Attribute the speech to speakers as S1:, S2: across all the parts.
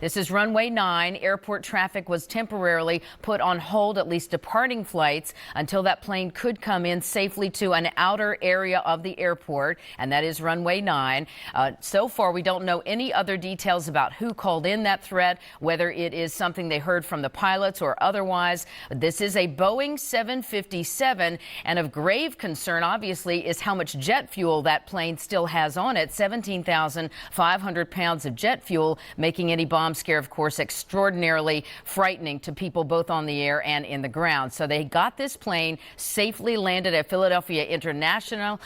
S1: This is runway 9. Airport traffic was temporarily put on hold, at least departing flights, until that plane could come in safely to an outer area of the airport, and that is runway 9. So far, we don't know any other details about who called in that threat, whether it is something they heard from the pilots or otherwise. This is a Boeing 757, and of grave concern, obviously, is how much jet fuel that plane still has on it. 17,500 pounds of jet fuel, making any bomb scare, of course, extraordinarily frightening to people both on the air and in the ground. So they got this plane safely landed at Philadelphia International.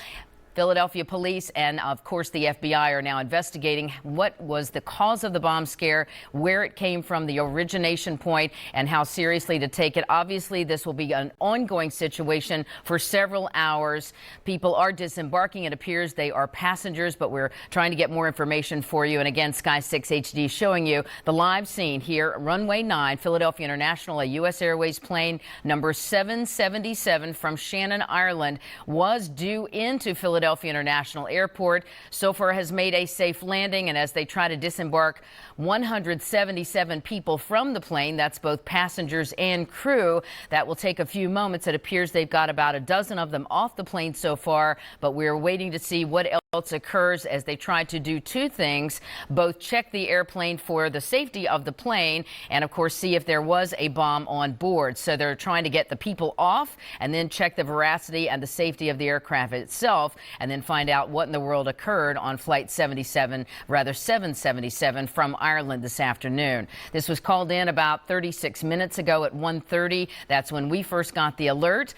S1: Philadelphia police and, of course, the FBI are now investigating what was the cause of the bomb scare, where it came from, the origination point, and how seriously to take it. Obviously, this will be an ongoing situation for several hours. People are disembarking. It appears they are passengers, but we're trying to get more information for you. And again, Sky 6 HD showing you the live scene here, runway 9, Philadelphia International, a U.S. Airways plane number 777 from Shannon, Ireland, was due into Philadelphia International Airport. So far has made a safe landing, and as they try to disembark 177 people from the plane, that's both passengers and crew, that will take a few moments. It appears they've got about a dozen of them off the plane so far, but we're waiting to see what else occurs as they try to do two things: both check the airplane for the safety of the plane and, of course, see if there was a bomb on board. So they're trying to get the people off and then check the veracity and the safety of the aircraft itself, and then find out what in the world occurred on flight 777 from Ireland this afternoon. This was called in about 36 minutes ago at 1:30. That's when we first got the alert.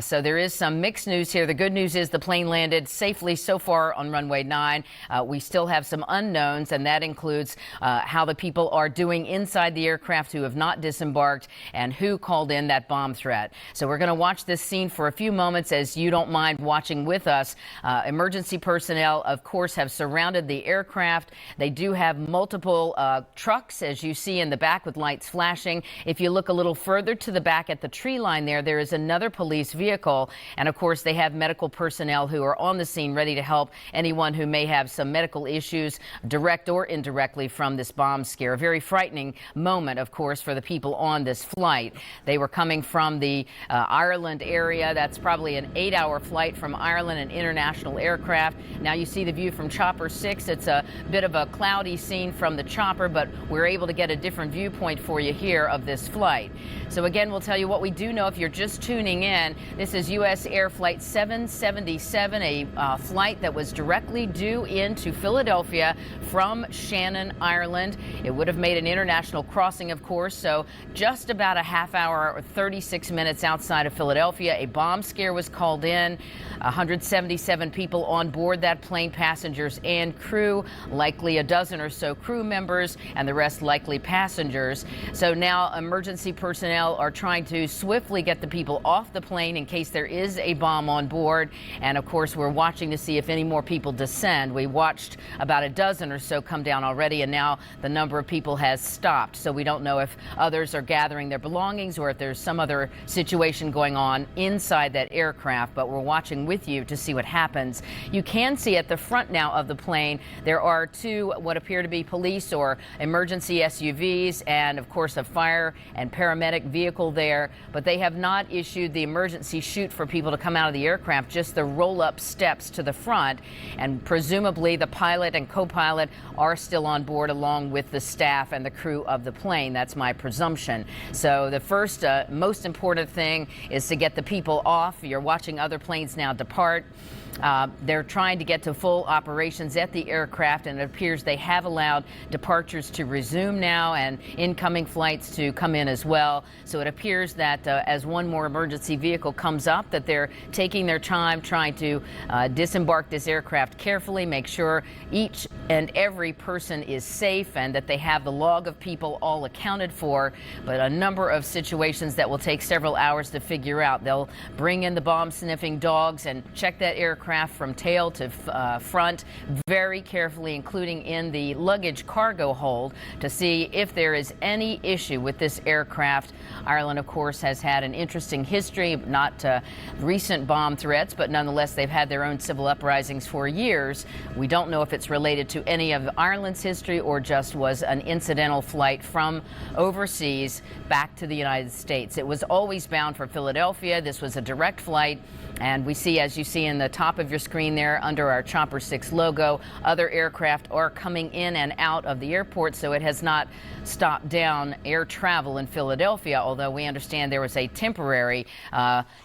S1: So there is some mixed news here. The good news is the plane landed safely so far on runway 9. We still have some unknowns, and that includes how the people are doing inside the aircraft who have not disembarked and who called in that bomb threat. So we're going to watch this scene for a few moments, as you don't mind watching with us. Emergency personnel, of course, have surrounded the aircraft. They do have multiple trucks, as you see in the back, with lights flashing. If you look a little further to the back at the tree line there is another police vehicle. And, of course, they have medical personnel who are on the scene ready to help anyone who may have some medical issues, direct or indirectly, from this bomb scare. A very frightening moment, of course, for the people on this flight. They were coming from the Ireland area. That's probably an 8-hour flight from Ireland, an international aircraft. Now you see the view from Chopper 6. It's a bit of a cloudy scene from the chopper, but we're able to get a different viewpoint for you here of this flight. So again, we'll tell you what we do know if you're just tuning in. This is U.S. Air Flight 777, a flight that was directly due into Philadelphia from Shannon, Ireland. It would have made an international crossing, of course, so just about a half hour or 36 minutes outside of Philadelphia. A bomb scare was called in. 177 people on board that plane, passengers and crew, likely a dozen or so crew members, and the rest likely passengers. So now emergency personnel are trying to swiftly get the people off the plane in case there is a bomb on board. And of course, we're watching to see if any more people descend. We watched about a dozen or so come down already, and now the number of people has stopped. So we don't know if others are gathering their belongings or if there's some other situation going on inside that aircraft, but we're watching with you to see what happens. You can see at the front now of the plane there are two what appear to be police or emergency SUVs, and of course a fire and paramedic vehicle there, but they have not issued the emergency chute for people to come out of the aircraft, just the roll-up steps to the front, and presumably the pilot and co-pilot are still on board along with the staff and the crew of the plane. That's my presumption. So the first most important thing is to get the people off. You're watching other planes now depart. They're trying to get to full operations at the aircraft, and it appears they have allowed departures to resume now and incoming flights to come in as well. So it appears that as one more emergency vehicle comes up, that they're taking their time trying to disembark this aircraft carefully, make sure each and every person is safe and that they have the log of people all accounted for. But a number of situations that will take several hours to figure out. They'll bring in the bomb-sniffing dogs and check that aircraft from tail to front very carefully, including in the luggage cargo hold, to see if there is any issue with this aircraft. Ireland, of course, has had an interesting history, not recent bomb threats, but nonetheless they've had their own civil uprisings for years. We don't know if it's related to any of Ireland's history or just was an incidental flight from overseas back to the United States. It was always bound for Philadelphia. This was a direct flight. And we see, as you see in the top of your screen there, under our Chopper 6 logo, other aircraft are coming in and out of the airport, so it has not stopped down air travel in Philadelphia, although we understand there was a temporary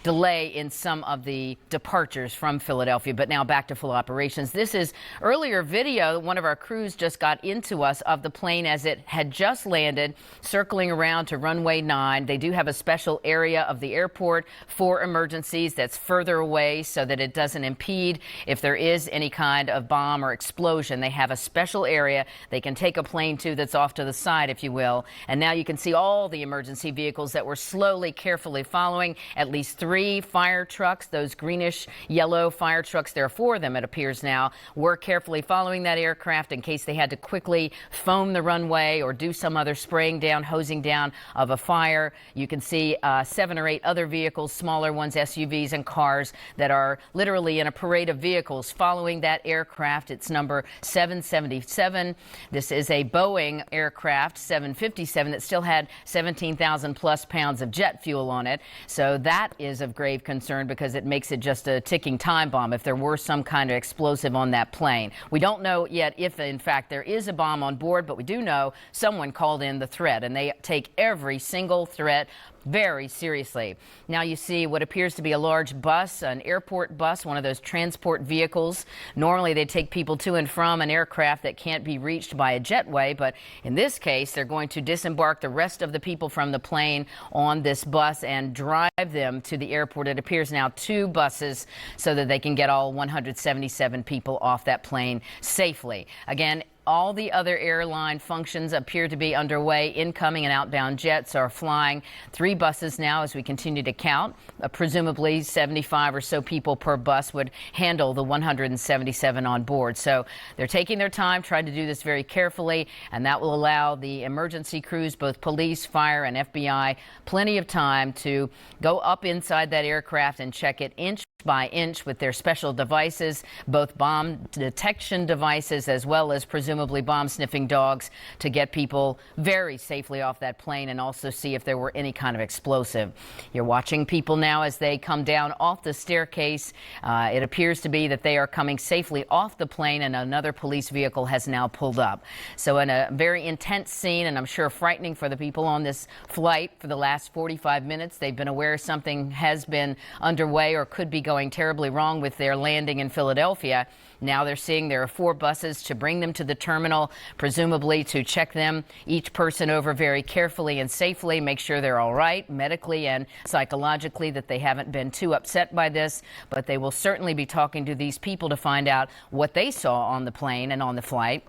S1: delay in some of the departures from Philadelphia. But now back to full operations. This is earlier video one of our crews just got into us of the plane as it had just landed, circling around to runway 9. They do have a special area of the airport for emergencies that's further away so that it doesn't impede if there is any kind of bomb or explosion. They have a special area they can take a plane to that's off to the side, if you will. And now you can see all the emergency vehicles that were slowly, carefully following. At least 3 fire trucks, those greenish yellow fire trucks, there are 4 of them, it appears now, were carefully following that aircraft in case they had to quickly foam the runway or do some other spraying down, hosing down of a fire. You can see 7 or 8 other vehicles, smaller ones, SUVs and cars, that are literally in a parade of vehicles following that aircraft. It's number 777. This is a Boeing aircraft, 757, that still had 17,000 plus pounds of jet fuel on it. So that is of grave concern because it makes it just a ticking time bomb if there were some kind of explosive on that plane. We don't know yet if, in fact, there is a bomb on board, but we do know someone called in the threat, and they take every single threat very seriously. Now you see what appears to be a large bus, an airport bus, one of those transport vehicles. Normally they take people to and from an aircraft that can't be reached by a jetway, but in this case they're going to disembark the rest of the people from the plane on this bus and drive them to the airport. It appears now 2 buses so that they can get all 177 people off that plane safely. Again, all the other airline functions appear to be underway. Incoming and outbound jets are flying. 3 buses now as we continue to count. Presumably 75 or so people per bus would handle the 177 on board. So they're taking their time, trying to do this very carefully, and that will allow the emergency crews, both police, fire, and FBI, plenty of time to go up inside that aircraft and check it inch by inch with their special devices, both bomb detection devices as well as presumably bomb sniffing dogs, to get people very safely off that plane and also see if there were any kind of explosive. You're watching people now as they come down off the staircase. It appears to be that they are coming safely off the plane, and another police vehicle has now pulled up. So in a very intense scene, and I'm sure frightening for the people on this flight for the last 45 minutes, they've been aware something has been underway or could be going terribly wrong with their landing in Philadelphia. Now they're seeing there are 4 buses to bring them to the terminal, presumably to check them, each person over very carefully and safely, make sure they're all right medically and psychologically, that they haven't been too upset by this. But they will certainly be talking to these people to find out what they saw on the plane and on the flight.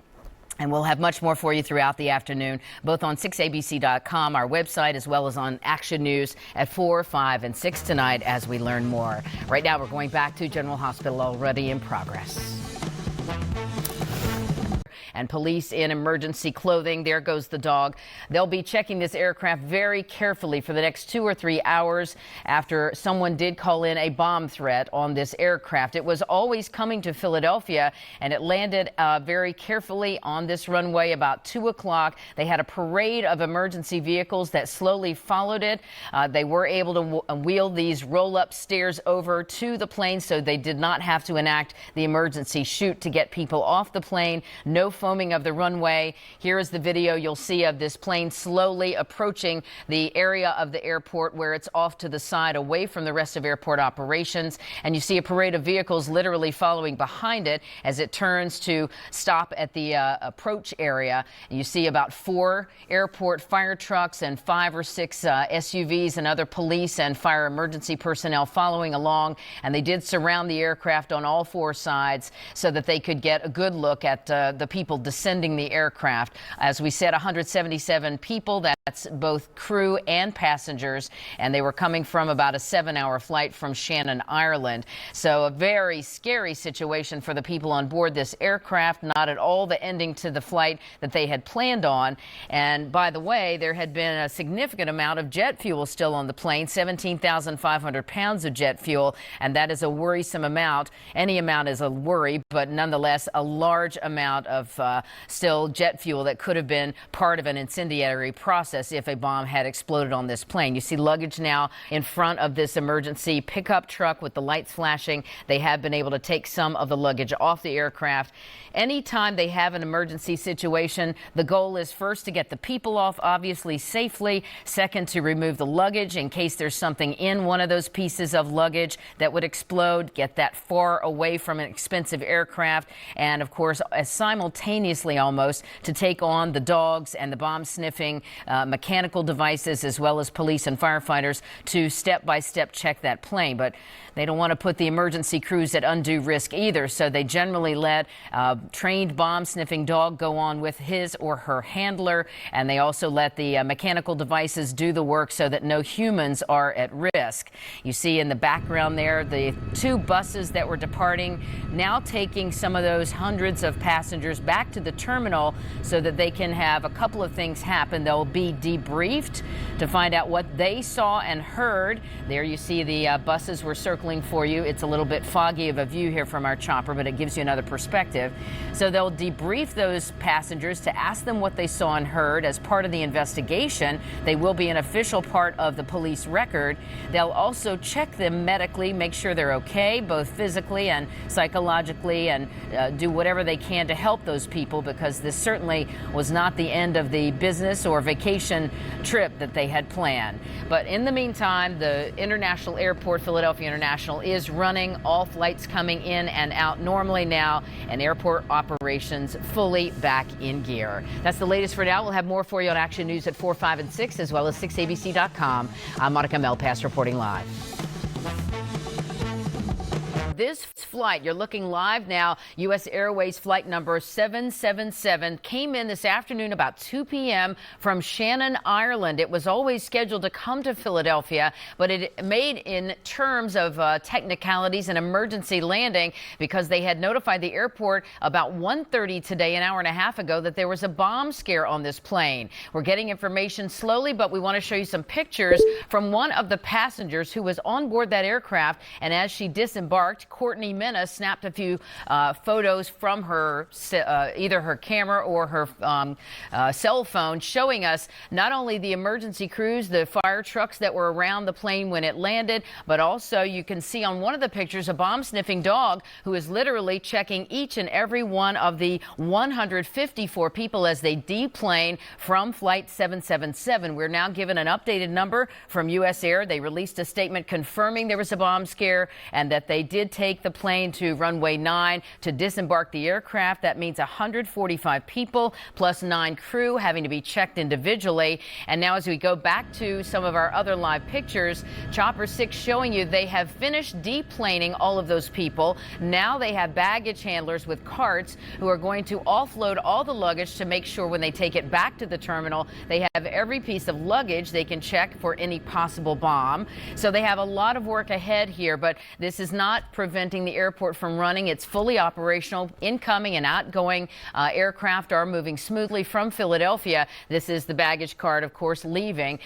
S1: And we'll have much more for you throughout the afternoon, both on 6abc.com, our website, as well as on Action News at 4, 5, and 6 tonight as we learn more. Right now, we're going back to General Hospital, already in progress. And police in emergency clothing. There goes the dog. They'll be checking this aircraft very carefully for the next 2 or 3 hours after someone did call in a bomb threat on this aircraft. It was always coming to Philadelphia, and it landed very carefully on this runway about 2 o'clock. They had a parade of emergency vehicles that slowly followed it. They were able to wheel these roll-up stairs over to the plane, so they did not have to enact the emergency chute to get people off the plane. No foaming of the runway. Here is the video you'll see of this plane slowly approaching the area of the airport where it's off to the side, away from the rest of airport operations. And you see a parade of vehicles literally following behind it as it turns to stop at the approach area. You see about 4 airport fire trucks and 5 or 6 SUVs and other police and fire emergency personnel following along. And they did surround the aircraft on all 4 sides so that they could get a good look at the people descending the aircraft. As we said, 177 people. That's That's both crew and passengers, and they were coming from about a 7-hour flight from Shannon, Ireland. So a very scary situation for the people on board this aircraft, not at all the ending to the flight that they had planned on. And by the way, there had been a significant amount of jet fuel still on the plane, 17,500 pounds of jet fuel, and that is a worrisome amount. Any amount is a worry, but nonetheless a large amount of still jet fuel that could have been part of an incendiary process if a bomb had exploded on this plane. You see luggage now in front of this emergency pickup truck with the lights flashing. They have been able to take some of the luggage off the aircraft. Anytime they have an emergency situation, the goal is first to get the people off, obviously safely. Second, to remove the luggage in case there's something in one of those pieces of luggage that would explode. Get that far away from an expensive aircraft. And of course, simultaneously almost to take on the dogs and the bomb sniffing mechanical devices, as well as police and firefighters, to step-by-step check that plane. But they don't want to put the emergency crews at undue risk either, so they generally let a trained bomb-sniffing dog go on with his or her handler, and they also let the mechanical devices do the work so that no humans are at risk. You see in the background there the two buses that were departing, now taking some of those hundreds of passengers back to the terminal so that they can have a couple of things happen. They'll be debriefed to find out what they saw and heard. There you see the buses were circling for you. It's a little bit foggy of a view here from our chopper, but it gives you another perspective. So they'll debrief those passengers to ask them what they saw and heard as part of the investigation. They will be an official part of the police record. They'll also check them medically, make sure they're okay, both physically and psychologically, and do whatever they can to help those people, because this certainly was not the end of the business or vacation trip that they had planned. But in the meantime, the international airport, Philadelphia International, is running, all flights coming in and out normally now, and airport operations fully back in gear. That's the latest for now. We'll have more for you on Action News at 4, 5, and 6, as well as 6abc.com. I'm Monica Melpass reporting live. This flight, you're looking live now, U.S. Airways flight number 777 came in this afternoon about 2 p.m. from Shannon, Ireland. It was always scheduled to come to Philadelphia, but it made, in terms of technicalities, an emergency landing because they had notified the airport about 1:30 today, an hour and a half ago, that there was a bomb scare on this plane. We're getting information slowly, but we want to show you some pictures from one of the passengers who was on board that aircraft, and as she disembarked, Courtney Minna snapped a few photos from her, either her camera or her cell phone, showing us not only the emergency crews, the fire trucks that were around the plane when it landed, but also you can see on one of the pictures a bomb-sniffing dog who is literally checking each and every one of the 154 people as they deplane from Flight 777. We're now given an updated number from U.S. Air. They released a statement confirming there was a bomb scare and that they did take the plane to runway 9 to disembark the aircraft. That means 145 people plus 9 crew having to be checked individually. And now as we go back to some of our other live pictures, Chopper 6 showing you they have finished deplaning all of those people. Now they have baggage handlers with carts who are going to offload all the luggage to make sure when they take it back to the terminal, they have every piece of luggage they can check for any possible bomb. So they have a lot of work ahead here, but this is not preventing the airport from running. It's fully operational. Incoming and outgoing aircraft are moving smoothly from Philadelphia. This is the baggage cart, of course, leaving.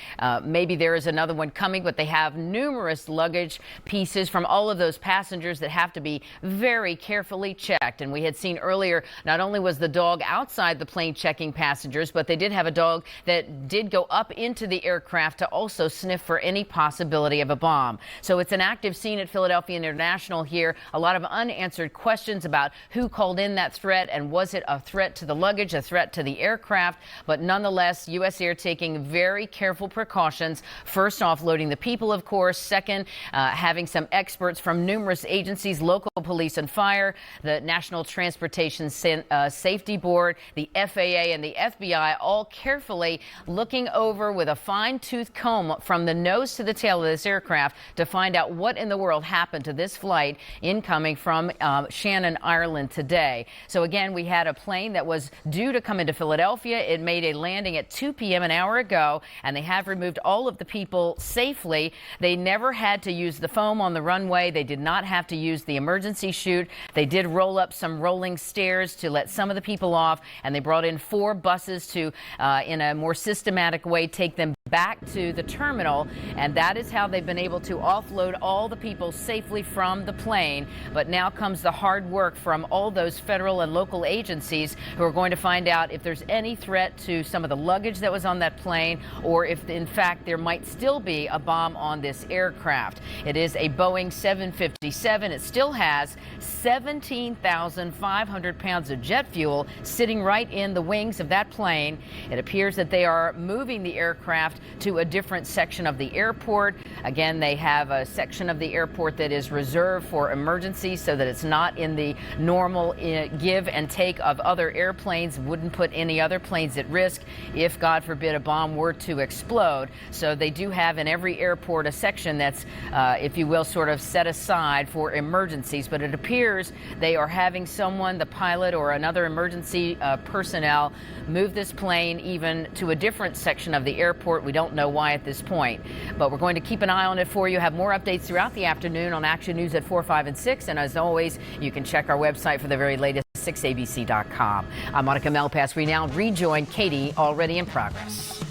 S1: Maybe there is another one coming, but they have numerous luggage pieces from all of those passengers that have to be very carefully checked. And we had seen earlier, not only was the dog outside the plane checking passengers, but they did have a dog that did go up into the aircraft to also sniff for any possibility of a bomb. So it's an active scene at Philadelphia International here. A lot of unanswered questions about who called in that threat and was it a threat to the luggage, a threat to the aircraft. But nonetheless, U.S. Air taking very careful precautions. First, offloading the people, of course. Second, having some experts from numerous agencies, local Police and Fire, the National Transportation Safety Board, the FAA, and the FBI all carefully looking over with a fine-tooth comb from the nose to the tail of this aircraft to find out what in the world happened to this flight incoming from Shannon, Ireland today. So again, we had a plane that was due to come into Philadelphia. It made a landing at 2 p.m. an hour ago, and they have removed all of the people safely. They never had to use the foam on the runway. They did not have to use the emergency chute. They did roll up some rolling stairs to let some of the people off, and they brought in 4 buses to, in a more systematic way, take them back to the terminal, and that is how they've been able to offload all the people safely from the plane. But now comes the hard work from all those federal and local agencies who are going to find out if there's any threat to some of the luggage that was on that plane, or if in fact there might still be a bomb on this aircraft. It is a Boeing 757. It still has 17,500 pounds of jet fuel sitting right in the wings of that plane. It appears that they are moving the aircraft to a different section of the airport. Again, they have a section of the airport that is reserved for emergencies so that it's not in the normal give and take of other airplanes, wouldn't put any other planes at risk if, God forbid, a bomb were to explode. So they do have in every airport a section that's, if you will, sort of set aside for emergencies. But it appears they are having someone, the pilot or another emergency personnel, move this plane even to a different section of the airport. We don't know why at this point, but we're going to keep an eye on it for you. Have more updates throughout the afternoon on Action News at 4, 5, and 6. And as always, you can check our website for the very latest, 6abc.com. I'm Monica Melpass. We now rejoin Katie, already in progress.